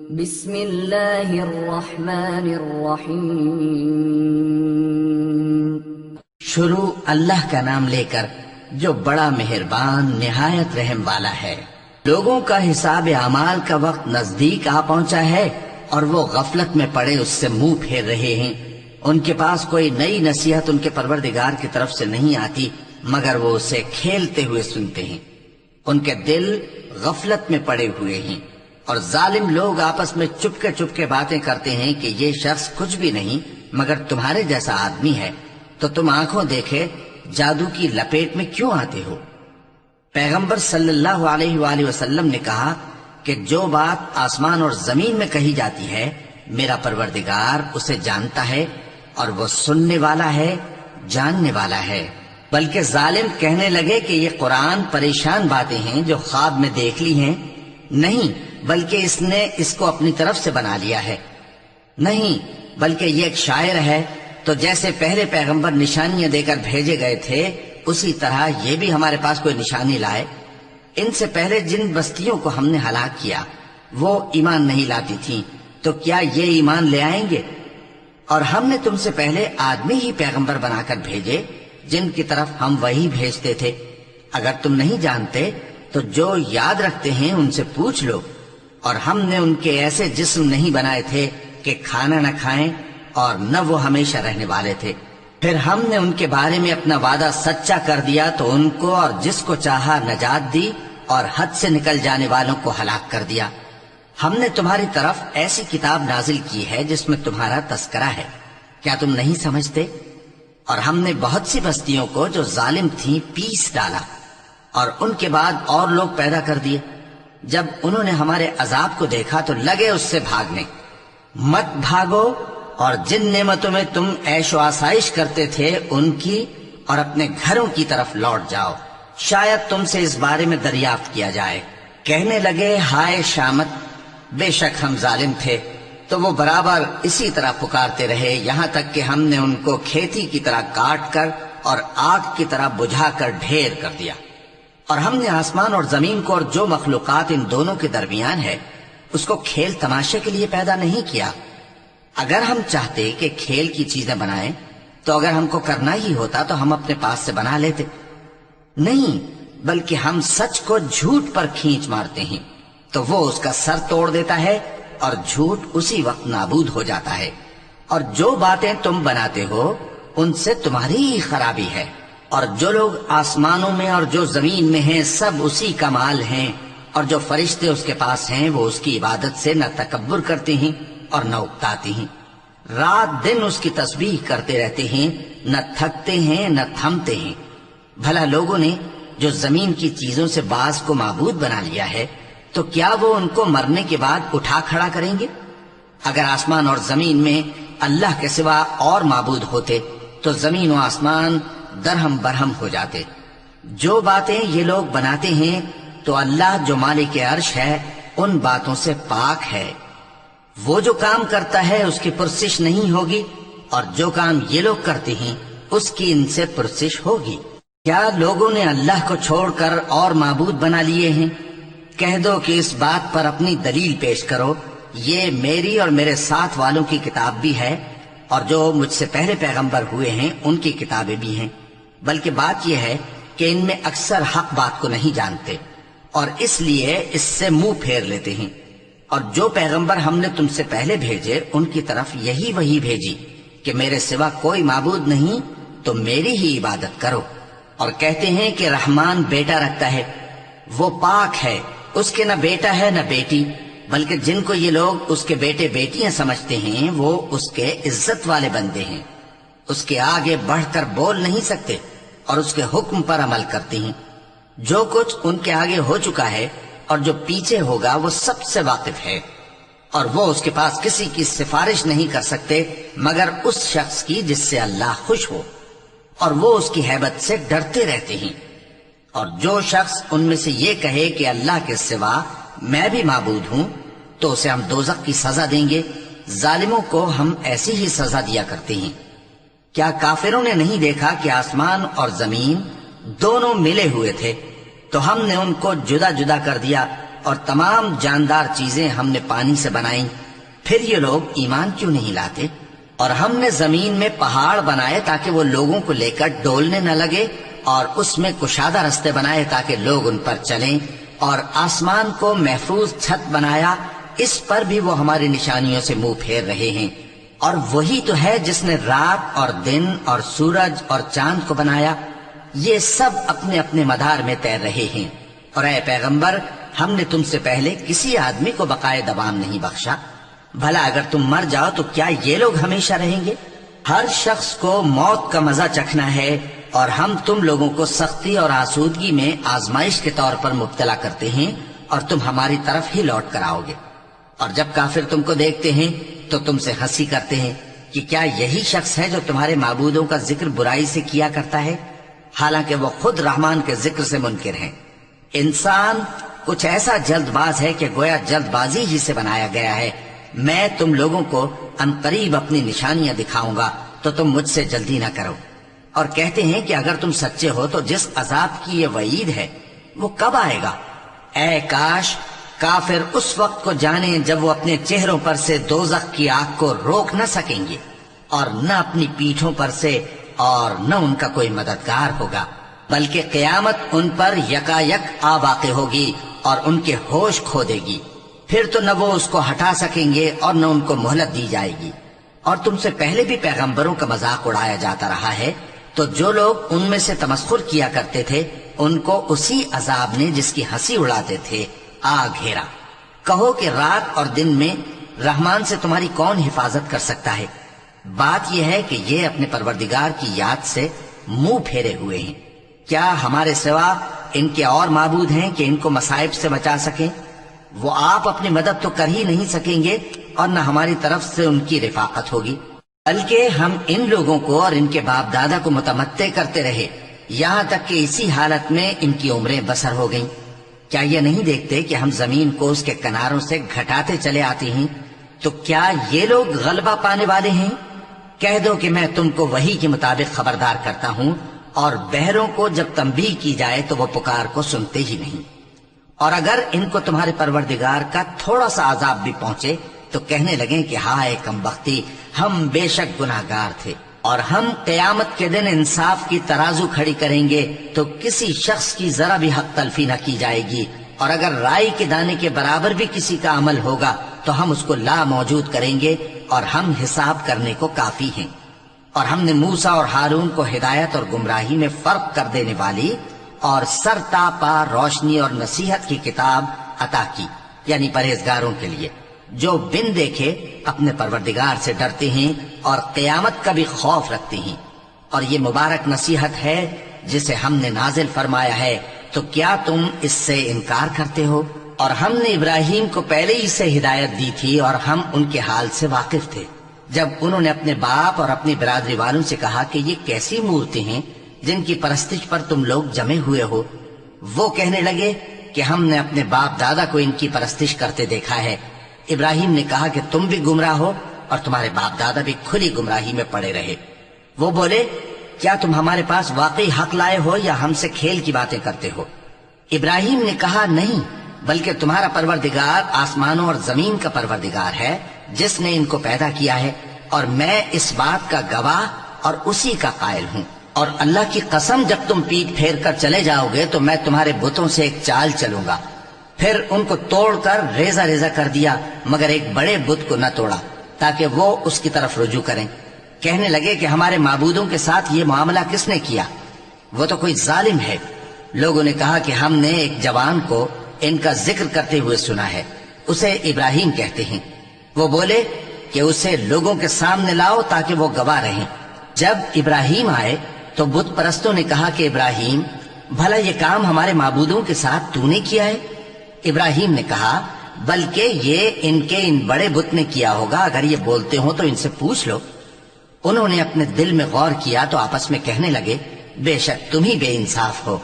بسم اللہ الرحمن الرحیم۔ شروع اللہ کا نام لے کر جو بڑا مہربان نہایت رحم والا ہے۔ لوگوں کا حساب اعمال کا وقت نزدیک آ پہنچا ہے اور وہ غفلت میں پڑے اس سے منہ پھیر رہے ہیں۔ ان کے پاس کوئی نئی نصیحت ان کے پروردگار کی طرف سے نہیں آتی مگر وہ اسے کھیلتے ہوئے سنتے ہیں۔ ان کے دل غفلت میں پڑے ہوئے ہیں اور ظالم لوگ آپس میں چپکے باتیں کرتے ہیں کہ یہ شخص کچھ بھی نہیں مگر تمہارے جیسا آدمی ہے، تو تم آنکھوں دیکھے جادو کی لپیٹ میں کیوں آتے ہو؟ پیغمبر صلی اللہ علیہ وآلہ وسلم نے کہا کہ جو بات آسمان اور زمین میں کہی جاتی ہے میرا پروردگار اسے جانتا ہے اور وہ سننے والا ہے، جاننے والا ہے۔ بلکہ ظالم کہنے لگے کہ یہ قرآن پریشان باتیں ہیں جو خواب میں دیکھ لی ہیں۔ نہیں، بلکہ اس نے اس کو اپنی طرف سے بنا لیا ہے۔ نہیں، بلکہ یہ ایک شاعر ہے۔ تو جیسے پہلے پیغمبر نشانیاں دے کر بھیجے گئے تھے اسی طرح یہ بھی ہمارے پاس کوئی نشانی لائے۔ ان سے پہلے جن بستیوں کو ہم نے ہلاک کیا وہ ایمان نہیں لاتی تھیں، تو کیا یہ ایمان لے آئیں گے؟ اور ہم نے تم سے پہلے آدمی ہی پیغمبر بنا کر بھیجے جن کی طرف ہم وہی بھیجتے تھے۔ اگر تم نہیں جانتے تو جو یاد رکھتے ہیں ان سے پوچھ لو۔ اور ہم نے ان کے ایسے جسم نہیں بنائے تھے کہ کھانا نہ کھائیں اور نہ وہ ہمیشہ رہنے والے تھے۔ پھر ہم نے ان کے بارے میں اپنا وعدہ سچا کر دیا تو ان کو اور جس کو چاہا نجات دی اور حد سے نکل جانے والوں کو ہلاک کر دیا۔ ہم نے تمہاری طرف ایسی کتاب نازل کی ہے جس میں تمہارا تذکرہ ہے، کیا تم نہیں سمجھتے؟ اور ہم نے بہت سی بستیوں کو جو ظالم تھیں پیس ڈالا اور ان کے بعد اور لوگ پیدا کر دیے۔ جب انہوں نے ہمارے عذاب کو دیکھا تو لگے اس سے بھاگنے۔ مت بھاگو اور جن نعمتوں میں تم عیش و آسائش کرتے تھے ان کی اور اپنے گھروں کی طرف لوٹ جاؤ، شاید تم سے اس بارے میں دریافت کیا جائے۔ کہنے لگے ہائے شامت، بے شک ہم ظالم تھے۔ تو وہ برابر اسی طرح پکارتے رہے یہاں تک کہ ہم نے ان کو کھیتی کی طرح کاٹ کر اور آگ کی طرح بجھا کر ڈھیر کر دیا۔ اور ہم نے آسمان اور زمین کو اور جو مخلوقات ان دونوں کے درمیان ہے اس کو کھیل تماشے کے لیے پیدا نہیں کیا۔ اگر ہم چاہتے کہ کھیل کی چیزیں بنائیں تو اگر ہم کو کرنا ہی ہوتا تو ہم اپنے پاس سے بنا لیتے۔ نہیں، بلکہ ہم سچ کو جھوٹ پر کھینچ مارتے ہیں تو وہ اس کا سر توڑ دیتا ہے اور جھوٹ اسی وقت نابود ہو جاتا ہے۔ اور جو باتیں تم بناتے ہو ان سے تمہاری ہی خرابی ہے۔ اور جو لوگ آسمانوں میں اور جو زمین میں ہیں سب اسی کا مال ہیں، اور جو فرشتے اس کے پاس ہیں وہ اس کی عبادت سے نہ تکبر کرتے ہیں اور نہ اکتاتے ہیں۔ رات دن اس کی تسبیح کرتے رہتے ہیں، نہ تھکتے ہیں نہ تھمتے ہیں۔ بھلا لوگوں نے جو زمین کی چیزوں سے بعض کو معبود بنا لیا ہے تو کیا وہ ان کو مرنے کے بعد اٹھا کھڑا کریں گے؟ اگر آسمان اور زمین میں اللہ کے سوا اور معبود ہوتے تو زمین و آسمان درہم برہم ہو جاتے۔ جو باتیں یہ لوگ بناتے ہیں تو اللہ جو مالک عرش ہے ان باتوں سے پاک ہے۔ وہ جو کام کرتا ہے اس کی پرسش نہیں ہوگی، اور جو کام یہ لوگ کرتے ہیں اس کی ان سے پرسش ہوگی۔ کیا لوگوں نے اللہ کو چھوڑ کر اور معبود بنا لیے ہیں؟ کہہ دو کہ اس بات پر اپنی دلیل پیش کرو، یہ میری اور میرے ساتھ والوں کی کتاب بھی ہے اور جو مجھ سے پہلے پیغمبر ہوئے ہیں ان کی کتابیں بھی ہیں۔ بلکہ بات یہ ہے کہ ان میں اکثر حق بات کو نہیں جانتے اور اس لیے اس سے منہ پھیر لیتے ہیں۔ اور جو پیغمبر ہم نے تم سے پہلے بھیجے ان کی طرف یہی وحی بھیجی کہ میرے سوا کوئی معبود نہیں تو میری ہی عبادت کرو۔ اور کہتے ہیں کہ رحمان بیٹا رکھتا ہے، وہ پاک ہے، اس کے نہ بیٹا ہے نہ بیٹی، بلکہ جن کو یہ لوگ اس کے بیٹے بیٹیاں سمجھتے ہیں وہ اس کے عزت والے بندے ہیں۔ اس کے آگے بڑھ کر بول نہیں سکتے اور اس کے حکم پر عمل کرتے ہیں۔ جو کچھ ان کے آگے ہو چکا ہے اور جو پیچھے ہوگا وہ سب سے واقف ہے، اور وہ اس کے پاس کسی کی سفارش نہیں کر سکتے مگر اس شخص کی جس سے اللہ خوش ہو، اور وہ اس کی ہیبت سے ڈرتے رہتے ہیں۔ اور جو شخص ان میں سے یہ کہے کہ اللہ کے سوا میں بھی معبود ہوں تو اسے ہم دوزخ کی سزا دیں گے۔ ظالموں کو ہم ایسی ہی سزا دیا کرتے ہیں۔ کیا کافروں نے نہیں دیکھا کہ آسمان اور زمین دونوں ملے ہوئے تھے تو ہم نے ان کو جدا جدا کر دیا اور تمام جاندار چیزیں ہم نے پانی سے بنائیں، پھر یہ لوگ ایمان کیوں نہیں لاتے؟ اور ہم نے زمین میں پہاڑ بنائے تاکہ وہ لوگوں کو لے کر ڈولنے نہ لگے، اور اس میں کشادہ رستے بنائے تاکہ لوگ ان پر چلیں، اور آسمان کو محفوظ چھت بنایا، اس پر بھی وہ ہماری نشانیوں سے منہ پھیر رہے ہیں۔ اور وہی تو ہے جس نے رات اور دن اور سورج اور چاند کو بنایا، یہ سب اپنے اپنے مدار میں تیر رہے ہیں۔ اور اے پیغمبر، ہم نے تم سے پہلے کسی آدمی کو بقائے دوام نہیں بخشا، بھلا اگر تم مر جاؤ تو کیا یہ لوگ ہمیشہ رہیں گے؟ ہر شخص کو موت کا مزہ چکھنا ہے، اور ہم تم لوگوں کو سختی اور آسودگی میں آزمائش کے طور پر مبتلا کرتے ہیں، اور تم ہماری طرف ہی لوٹ کر آؤ گے۔ اور جب کافر تم کو دیکھتے ہیں تو تم سے ہنسی کرتے ہیں کہ کیا یہی شخص ہے جو تمہارے معبودوں کا ذکر برائی سے کیا کرتا ہے، حالانکہ وہ خود رحمان کے ذکر سے منکر ہیں۔ انسان کچھ ایسا جلد باز ہے کہ گویا جلد بازی ہی سے بنایا گیا ہے۔ میں تم لوگوں کو عنقریب اپنی نشانیاں دکھاؤں گا تو تم مجھ سے جلدی نہ کرو۔ اور کہتے ہیں کہ اگر تم سچے ہو تو جس عذاب کی یہ وعید ہے وہ کب آئے گا؟ اے کاش کافر اس وقت کو جانیں جب وہ اپنے چہروں پر سے دوزخ کی آگ کو روک نہ سکیں گے، اور نہ اپنی پیٹھوں پر سے، اور نہ ان کا کوئی مددگار ہوگا، بلکہ قیامت ان پر یکایک آ واقع ہوگی اور ان کے ہوش کھو دے گی، پھر تو نہ وہ اس کو ہٹا سکیں گے اور نہ ان کو مہلت دی جائے گی۔ اور تم سے پہلے بھی پیغمبروں کا مذاق اڑایا جاتا رہا ہے، تو جو لوگ ان میں سے تمسخر کیا کرتے تھے ان کو اسی عذاب نے جس کی ہنسی اڑاتے تھے آ گھیرا۔ کہو کہ رات اور دن میں رحمان سے تمہاری کون حفاظت کر سکتا ہے؟ بات یہ ہے کہ یہ اپنے پروردگار کی یاد سے منہ پھیرے ہوئے ہیں۔ کیا ہمارے سوا ان کے اور معبود ہیں کہ ان کو مصائب سے بچا سکیں؟ وہ آپ اپنی مدد تو کر ہی نہیں سکیں گے، اور نہ ہماری طرف سے ان کی رفاقت ہوگی، بلکہ ہم ان لوگوں کو اور ان کے باپ دادا کو متمتع کرتے رہے، یہاں تک کہ اسی حالت میں ان کی عمریں بسر ہو گئیں۔ کیا یہ نہیں دیکھتے کہ ہم زمین کو اس کے کناروں سے گھٹاتے چلے آتے ہیں؟ تو کیا یہ لوگ غلبہ پانے والے ہیں؟ کہہ دو کہ میں تم کو وحی کے مطابق خبردار کرتا ہوں، اور بہروں کو جب تنبیہ کی جائے تو وہ پکار کو سنتے ہی نہیں۔ اور اگر ان کو تمہارے پروردگار کا تھوڑا سا عذاب بھی پہنچے تو کہنے لگیں کہ ہائے کم بختی، ہم بے شک گناہگار تھے۔ اور ہم قیامت کے دن انصاف کی ترازو کھڑی کریں گے تو کسی شخص کی ذرا بھی حق تلفی نہ کی جائے گی، اور اگر رائی کے دانے کے برابر بھی کسی کا عمل ہوگا تو ہم اس کو لا موجود کریں گے، اور ہم حساب کرنے کو کافی ہیں۔ اور ہم نے موسیٰ اور ہارون کو ہدایت اور گمراہی میں فرق کر دینے والی اور سر تا پا روشنی اور نصیحت کی کتاب عطا کی، یعنی پرہیزگاروں کے لیے جو بن دیکھے اپنے پروردگار سے ڈرتے ہیں اور قیامت کا بھی خوف رکھتے ہیں۔ اور یہ مبارک نصیحت ہے جسے ہم نے نازل فرمایا ہے، تو کیا تم اس سے انکار کرتے ہو؟ اور ہم نے ابراہیم کو پہلے ہی سے ہدایت دی تھی، اور ہم ان کے حال سے واقف تھے جب انہوں نے اپنے باپ اور اپنی برادری والوں سے کہا کہ یہ کیسی مورتیں ہیں جن کی پرستش پر تم لوگ جمے ہوئے ہو۔ وہ کہنے لگے کہ ہم نے اپنے باپ دادا کو ان کی پرستش کرتے دیکھا ہے۔ ابراہیم نے کہا کہ تم بھی گمراہ ہو اور تمہارے باپ دادا بھی کھلی گمراہی میں پڑے رہے۔ وہ بولے کیا تم ہمارے پاس واقعی حق لائے ہو یا ہم سے کھیل کی باتیں کرتے ہو؟ ابراہیم نے کہا نہیں، بلکہ تمہارا پروردگار آسمانوں اور زمین کا پروردگار ہے جس نے ان کو پیدا کیا ہے، اور میں اس بات کا گواہ اور اسی کا قائل ہوں۔ اور اللہ کی قسم جب تم پیٹ پھیر کر چلے جاؤ گے تو میں تمہارے بتوں سے ایک چال چلوں گا۔ پھر ان کو توڑ کر ریزہ ریزہ کر دیا، مگر ایک بڑے بت کو نہ توڑا تاکہ وہ اس کی طرف رجوع کریں۔ کہنے لگے کہ ہمارے معبودوں کے ساتھ یہ معاملہ کس نے کیا؟ وہ تو کوئی ظالم ہے۔ لوگوں نے کہا کہ ہم نے ایک جوان کو ان کا ذکر کرتے ہوئے سنا ہے، اسے ابراہیم کہتے ہیں۔ وہ بولے کہ اسے لوگوں کے سامنے لاؤ تاکہ وہ گواہ رہیں۔ جب ابراہیم آئے تو بت پرستوں نے کہا کہ ابراہیم، بھلا یہ کام ہمارے معبودوں کے ساتھ تو نے کیا ہے؟ ابراہیم نے کہا بلکہ یہ ان کے ان بڑے بت نے کیا ہوگا، اگر یہ بولتے ہوں تو ان سے پوچھ لو۔ انہوں نے اپنے دل میں غور کیا تو آپس میں کہنے لگے بے شک تم ہی بے انصاف ہو۔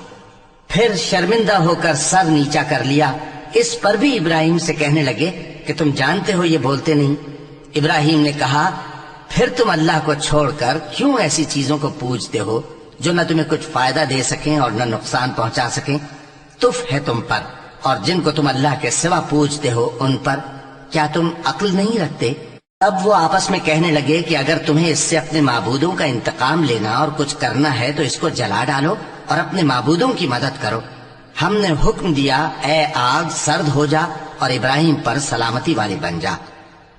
پھر شرمندہ ہو کر سر نیچا کر لیا۔ اس پر بھی ابراہیم سے کہنے لگے کہ تم جانتے ہو یہ بولتے نہیں۔ ابراہیم نے کہا پھر تم اللہ کو چھوڑ کر کیوں ایسی چیزوں کو پوجتے ہو جو نہ تمہیں کچھ فائدہ دے سکیں اور نہ نقصان پہنچا سکیں؟ تف ہے تم پر اور جن کو تم اللہ کے سوا پوجتے ہو ان پر کیا تم عقل نہیں رکھتے؟ اب وہ آپس میں کہنے لگے کہ اگر تمہیں اس سے اپنے معبودوں کا انتقام لینا اور کچھ کرنا ہے تو اس کو جلا ڈالو اور اپنے معبودوں کی مدد کرو۔ ہم نے حکم دیا اے آگ سرد ہو جا اور ابراہیم پر سلامتی والی بن جا۔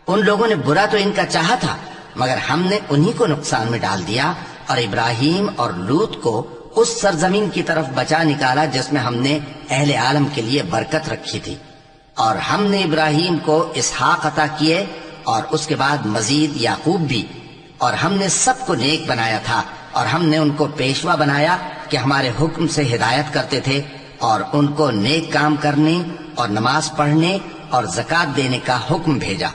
ان لوگوں نے برا تو ان کا چاہا تھا مگر ہم نے انہی کو نقصان میں ڈال دیا اور ابراہیم اور لوط کو اس سرزمین کی طرف بچا نکالا جس میں ہم نے اہل عالم کے لیے برکت رکھی تھی۔ اور ہم نے ابراہیم کو اسحاق عطا کیے اور اس کے بعد مزید یعقوب بھی، اور ہم نے سب کو نیک بنایا تھا اور ہم نے ان کو پیشوا بنایا کہ ہمارے حکم سے ہدایت کرتے تھے اور ان کو نیک کام کرنے اور نماز پڑھنے اور زکوٰۃ دینے کا حکم بھیجا،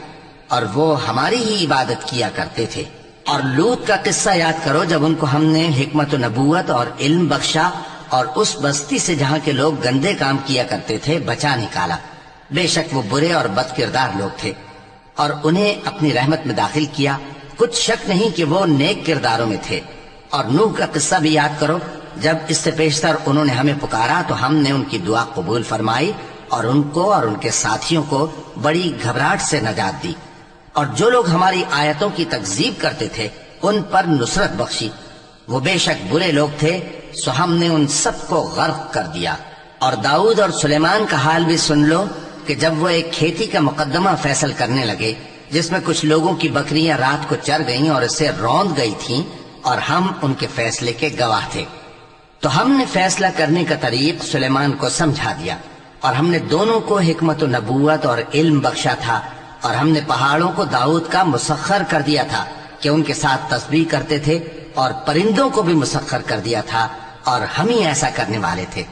اور وہ ہماری ہی عبادت کیا کرتے تھے۔ اور لوط کا قصہ یاد کرو جب ان کو ہم نے حکمت و نبوت اور علم بخشا اور اس بستی سے جہاں کے لوگ گندے کام کیا کرتے تھے بچا نکالا۔ بے شک وہ برے اور بد کردار لوگ تھے، اور انہیں اپنی رحمت میں داخل کیا، کچھ شک نہیں کہ وہ نیک کرداروں میں تھے۔ اور نوح کا قصہ بھی یاد کرو جب اس سے پیشتر انہوں نے ہمیں پکارا تو ہم نے ان کی دعا قبول فرمائی اور ان کو اور ان کے ساتھیوں کو بڑی گھبراہٹ سے نجات دی، اور جو لوگ ہماری آیتوں کی تکذیب کرتے تھے ان پر نصرت بخشی۔ وہ بے شک برے لوگ تھے، سو ہم نے ان سب کو غرق کر دیا۔ اور داؤد اور سلیمان کا حال بھی سن لو کہ جب وہ ایک کھیتی کا مقدمہ فیصل کرنے لگے جس میں کچھ لوگوں کی بکریاں رات کو چر گئیں اور اسے روند گئی تھیں، اور ہم ان کے فیصلے کے گواہ تھے، تو ہم نے فیصلہ کرنے کا طریق سلیمان کو سمجھا دیا، اور ہم نے دونوں کو حکمت و نبوت اور علم بخشا تھا، اور ہم نے پہاڑوں کو داؤد کا مسخر کر دیا تھا کہ ان کے ساتھ تسبیح کرتے تھے، اور پرندوں کو بھی مسخر کر دیا تھا، اور ہم ہی ایسا کرنے والے تھے۔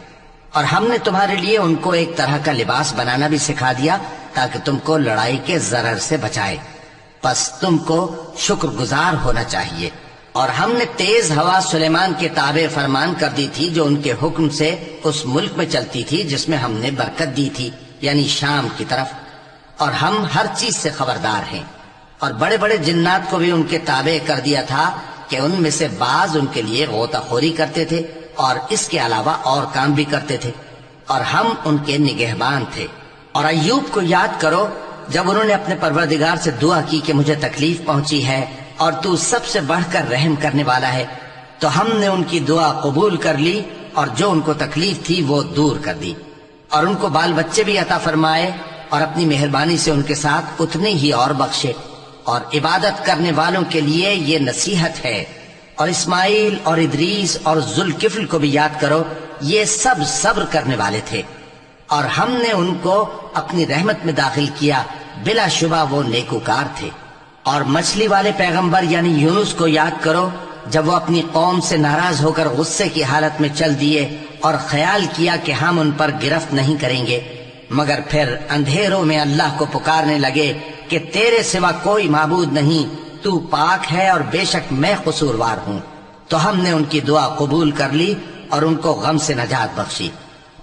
اور ہم نے تمہارے لیے ان کو ایک طرح کا لباس بنانا بھی سکھا دیا تاکہ تم کو لڑائی کے ضرر سے بچائے، پس تم کو شکر گزار ہونا چاہیے۔ اور ہم نے تیز ہوا سلیمان کے تابع فرمان کر دی تھی جو ان کے حکم سے اس ملک میں چلتی تھی جس میں ہم نے برکت دی تھی، یعنی شام کی طرف، اور ہم ہر چیز سے خبردار ہیں۔ اور بڑے بڑے جنات کو بھی ان کے تابع کر دیا تھا کہ ان میں سے بعض ان کے لیے غوطہ خوری کرتے تھے اور اس کے علاوہ اور کام بھی کرتے تھے، اور ہم ان کے نگہبان تھے۔ اور ایوب کو یاد کرو جب انہوں نے اپنے پروردگار سے دعا کی کہ مجھے تکلیف پہنچی ہے اور تو سب سے بڑھ کر رحم کرنے والا ہے، تو ہم نے ان کی دعا قبول کر لی اور جو ان کو تکلیف تھی وہ دور کر دی، اور ان کو بال بچے بھی عطا فرمائے اور اپنی مہربانی سے ان کے ساتھ اتنے ہی اور بخشے۔ اور عبادت کرنے والوں کے لیے یہ نصیحت ہے۔ اور اسماعیل اور ادریس اور ذوالکفل کو بھی یاد کرو، یہ سب صبر کرنے والے تھے، اور ہم نے ان کو اپنی رحمت میں داخل کیا، بلا شبہ وہ نیکوکار تھے۔ اور مچھلی والے پیغمبر یعنی یونس کو یاد کرو جب وہ اپنی قوم سے ناراض ہو کر غصے کی حالت میں چل دیے اور خیال کیا کہ ہم ان پر گرفت نہیں کریں گے، مگر پھر اندھیروں میں اللہ کو پکارنے لگے کہ تیرے سوا کوئی معبود نہیں، تو پاک ہے اور بے شک میں قصوروار ہوں، تو ہم نے ان کی دعا قبول کر لی اور ان کو غم سے نجات بخشی،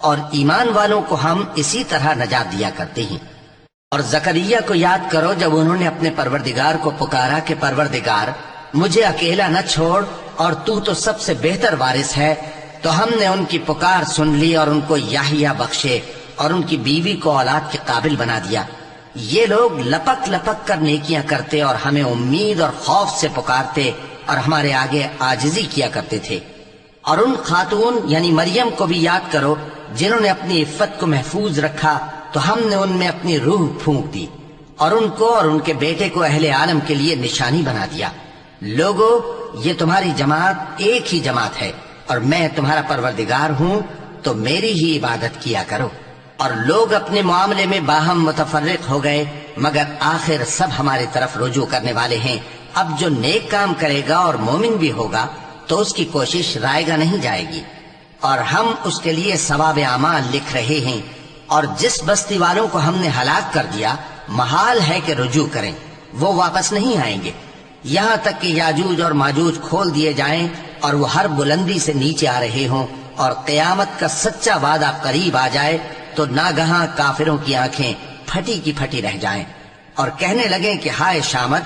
اور ایمان والوں کو ہم اسی طرح نجات دیا کرتے ہیں۔ اور زکریا کو یاد کرو جب انہوں نے اپنے پروردگار کو پکارا کہ پروردگار مجھے اکیلا نہ چھوڑ اور تو سب سے بہتر وارث ہے، تو ہم نے ان کی پکار سن لی اور ان کو یحییٰ بخشے اور ان کی بیوی کو اولاد کے قابل بنا دیا۔ یہ لوگ لپک لپک کر نیکیاں کرتے اور ہمیں امید اور خوف سے پکارتے اور ہمارے آگے عاجزی کیا کرتے تھے۔ اور ان خاتون یعنی مریم کو بھی یاد کرو جنہوں نے اپنی عفت کو محفوظ رکھا، تو ہم نے ان میں اپنی روح پھونک دی اور ان کو اور ان کے بیٹے کو اہل عالم کے لیے نشانی بنا دیا۔ لوگو، یہ تمہاری جماعت ایک ہی جماعت ہے اور میں تمہارا پروردگار ہوں، تو میری ہی عبادت کیا کرو۔ اور لوگ اپنے معاملے میں باہم متفرق ہو گئے، مگر آخر سب ہماری طرف رجوع کرنے والے ہیں۔ اب جو نیک کام کرے گا اور مومن بھی ہوگا تو اس کی کوشش رائے گا نہیں جائے گی، اور ہم اس کے لیے ثواب اعمال لکھ رہے ہیں۔ اور جس بستی والوں کو ہم نے ہلاک کر دیا محال ہے کہ رجوع کریں، وہ واپس نہیں آئیں گے، یہاں تک کہ یاجوج اور ماجوج کھول دیے جائیں اور وہ ہر بلندی سے نیچے آ رہے ہوں، اور قیامت کا سچا وعدہ قریب آ جائے تو ناگہاں کافروں کی آنکھیں پھٹی کی پھٹی رہ جائیں اور کہنے لگیں کہ ہائے شامت،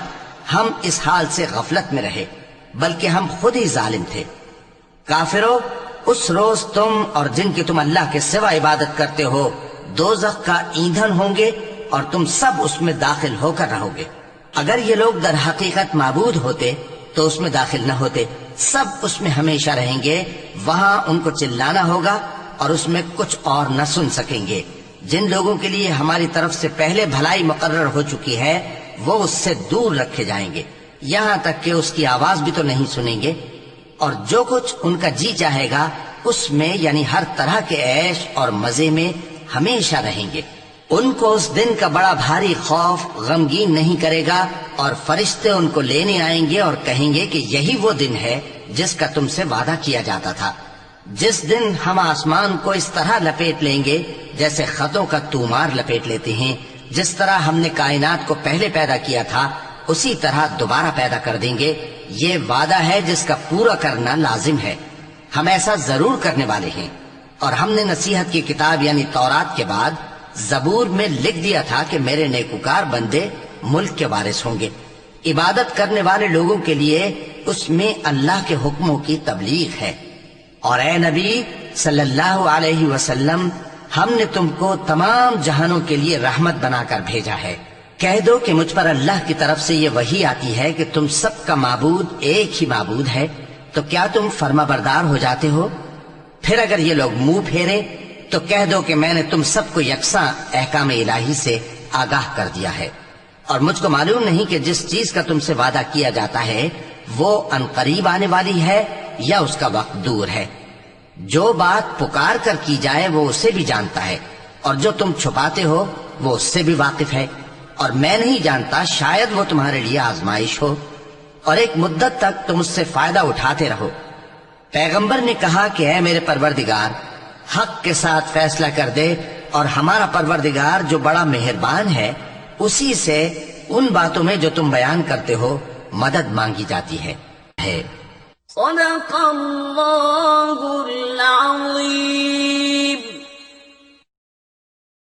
ہم اس حال سے غفلت میں رہے، بلکہ ہم خود ہی ظالم تھے۔ کافروں، اس روز تم اور جن کی تم اللہ کے سوا عبادت کرتے ہو دوزخ کا ایندھن ہوں گے اور تم سب اس میں داخل ہو کر رہو گے۔ اگر یہ لوگ در حقیقت معبود ہوتے تو اس میں داخل نہ ہوتے، سب اس میں ہمیشہ رہیں گے، وہاں ان کو چلانا ہوگا اور اس میں کچھ اور نہ سن سکیں گے۔ جن لوگوں کے لیے ہماری طرف سے پہلے بھلائی مقرر ہو چکی ہے وہ اس سے دور رکھے جائیں گے، یہاں تک کہ اس کی آواز بھی تو نہیں سنیں گے، اور جو کچھ ان کا جی چاہے گا اس میں یعنی ہر طرح کے عیش اور مزے میں ہمیشہ رہیں گے۔ ان کو اس دن کا بڑا بھاری خوف غمگین نہیں کرے گا، اور فرشتے ان کو لینے آئیں گے اور کہیں گے کہ یہی وہ دن ہے جس کا تم سے وعدہ کیا جاتا تھا، جس دن ہم آسمان کو اس طرح لپیٹ لیں گے جیسے خطوں کا تومار لپیٹ لیتے ہیں۔ جس طرح ہم نے کائنات کو پہلے پیدا کیا تھا اسی طرح دوبارہ پیدا کر دیں گے۔ یہ وعدہ ہے جس کا پورا کرنا لازم ہے، ہم ایسا ضرور کرنے والے ہیں۔ اور ہم نے نصیحت کی کتاب یعنی تورات کے بعد زبور میں لکھ دیا تھا کہ میرے نیکوکار بندے ملک کے وارث ہوں گے۔ عبادت کرنے والے لوگوں کے لیے اس میں اللہ کے حکموں کی تبلیغ ہے۔ اور اے نبی صلی اللہ علیہ وسلم، ہم نے تم کو تمام جہانوں کے لیے رحمت بنا کر بھیجا ہے۔ کہہ دو کہ مجھ پر اللہ کی طرف سے یہ وحی آتی ہے کہ تم سب کا معبود ایک ہی معبود ہے، تو کیا تم فرما بردار ہو جاتے ہو؟ پھر اگر یہ لوگ منہ پھیرے تو کہہ دو کہ میں نے تم سب کو یکساں احکام الہی سے آگاہ کر دیا ہے، اور مجھ کو معلوم نہیں کہ جس چیز کا تم سے وعدہ کیا جاتا ہے وہ عنقریب آنے والی ہے یا اس کا وقت دور ہے۔ جو بات پکار کر کی جائے وہ اسے بھی جانتا ہے، اور جو تم چھپاتے ہو وہ اس سے بھی واقف ہے، اور میں نہیں جانتا شاید وہ تمہارے لیے آزمائش ہو، اور ایک مدت تک تم اس سے فائدہ اٹھاتے رہو۔ پیغمبر نے کہا کہ اے میرے پروردگار، حق کے ساتھ فیصلہ کر دے، اور ہمارا پروردگار جو بڑا مہربان ہے اسی سے ان باتوں میں جو تم بیان کرتے ہو مدد مانگی جاتی ہے۔ صدق اللہ العظیم۔